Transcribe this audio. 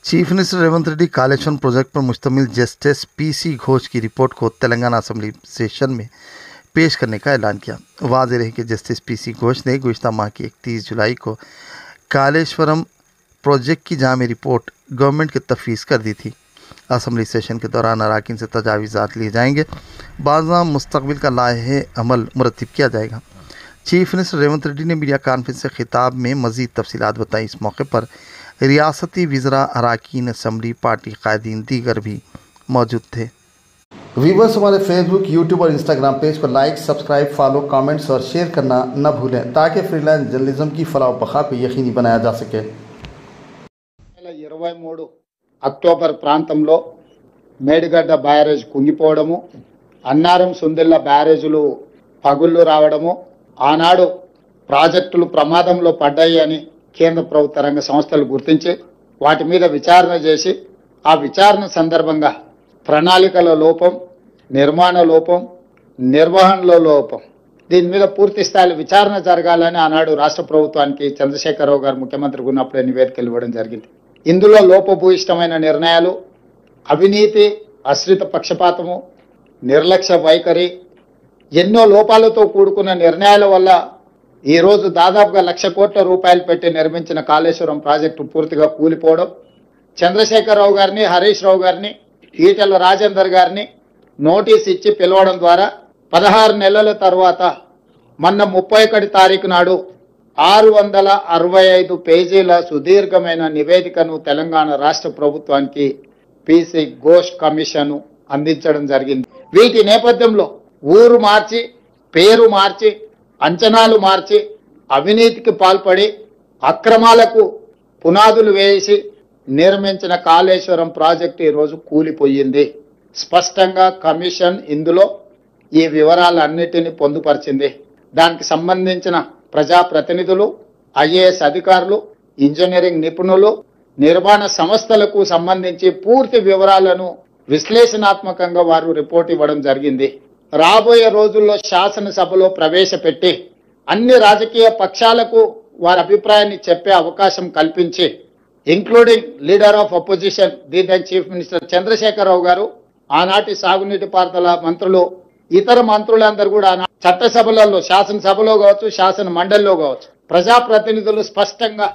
Chief minister Revanth Reddy Kaleshwaram project पर मुश्तमिल justice PC Ghosh की रिपोर्ट को तेलंगाना असेंबली सेशन में पेश करने का ऐलान किया। वाज़ेह रहे कि जस्टिस पीसी घोष ने गुज़िश्ता माह की 31 जुलाई को कालेश्वरम प्रोजेक्ट की जामी रिपोर्ट गवर्नमेंट की तफवीज़ कर दी थी। असेंबली सेशन के दौरान अराकीन से तजावीज़ात लिए जाएंगे, बाज़ाम मुस्तक़बिल का लाहे अमल मुरतब किया जाएगा। चीफ मिनिस्टर रेवंत रेड्डी ने मीडिया कॉन्फ्रेंस से खिताब में मज़ीद तफसीलात बताई। इस मौके पर रियासती वज़रा, अराकीन असम्बली, पार्टी कायदीन दीगर भी मौजूद थे। व्यूवर्स, हमारे फेसबुक, यूट्यूब और इंस्टाग्राम पेज पर लाइक, सब्सक्राइब, फॉलो, कमेंट्स और शेयर करना न भूलें ताकि फ्रीलांस जर्नलिज्म की फलाह बखा को यकीनी बनाया जा सके। 2023 అక్టోబర్ ప్రాంతంలో మేడిగడ్డ బ్యారేజ్ కుంగిపోవడము, అన్నారం సుందిల్ల బ్యారేజులు పగుళ్ళు రావడము, ఆనాడు ప్రాజెక్టులు ప్రమాదంలో పడ్డాయి అని కేంద్ర ప్రభుత్వ రంగ సంస్థలు గుర్తించి వాటి మీద విచారణ చేసి ఆ విచారణ సందర్భంగా ప్రణాళికల లోపం, నిర్మాణ లోపం, నిర్వహణలో లోపం, దీని మీద పూర్తి స్థాయిలో విచారణ జరగాలని ఆనాడు రాష్ట్ర ప్రభుత్వానికి చంద్రశేఖరరావు గారు ముఖ్యమంత్రిగా ఉన్నప్పుడే నివేదికలు ఇవ్వడం జరిగింది. ఇందులో లోపభూయిష్టమైన నిర్ణయాలు, అవినీతి, అశ్రిత పక్షపాతము, నిర్లక్ష్య వైఖరి, ఎన్నో లోపాలతో కూడుకున్న నిర్ణయాల వల్ల ఈరోజు దాదాపుగా 1,00,000 కోట్ల రూపాయలు పెట్టి నిర్మించిన కాళేశ్వరం ప్రాజెక్టు పూర్తిగా కూలిపోవడం, చంద్రశేఖరరావు గారిని, హరీష్ రావు గారిని, ఈటెల రాజేందర్ గారిని నోటీస్ ఇచ్చి పిలవడం ద్వారా 16 నెలల తర్వాత మొన్న 31 తారీఖు నాడు 665 పేజీల సుదీర్ఘమైన నివేదికను తెలంగాణ రాష్ట్ర ప్రభుత్వానికి పీసీ ఘోష్ కమిషన్ అందించడం జరిగింది. వీటి నేపథ్యంలో ఊరు మార్చి, పేరు మార్చి, అంచనాలు మార్చి, అవినీతికి పాల్పడి అక్రమాలకు పునాదులు వేసి నిర్మించిన కాళేశ్వరం ప్రాజెక్టు ఈరోజు కూలిపోయింది. స్పష్టంగా కమిషన్ ఇందులో ఈ వివరాలన్నిటినీ పొందుపరిచింది. దానికి సంబంధించిన ప్రజాప్రతినిధులు, ఐఏఎస్ అధికారులు, ఇంజనీరింగ్ నిపుణులు, నిర్మాణ సంస్థలకు సంబంధించి పూర్తి వివరాలను విశ్లేషణాత్మకంగా వారు రిపోర్ట్ ఇవ్వడం జరిగింది. రాబోయే రోజుల్లో శాసనసభలో ప్రవేశపెట్టి అన్ని రాజకీయ పక్షాలకు వారి అభిప్రాయాన్ని చెప్పే అవకాశం కల్పించి, including leader of opposition then chief minister Chandrasekhar Rao గారు, ఆనాటి సాగునీటి పారుదల మంత్రులు, ఇతర మంత్రులందరూ కూడా చట్టసభలలో, శాసనసభలో కావచ్చు, శాసన మండలిలో కావచ్చు, ప్రజాప్రతినిధులు స్పష్టంగా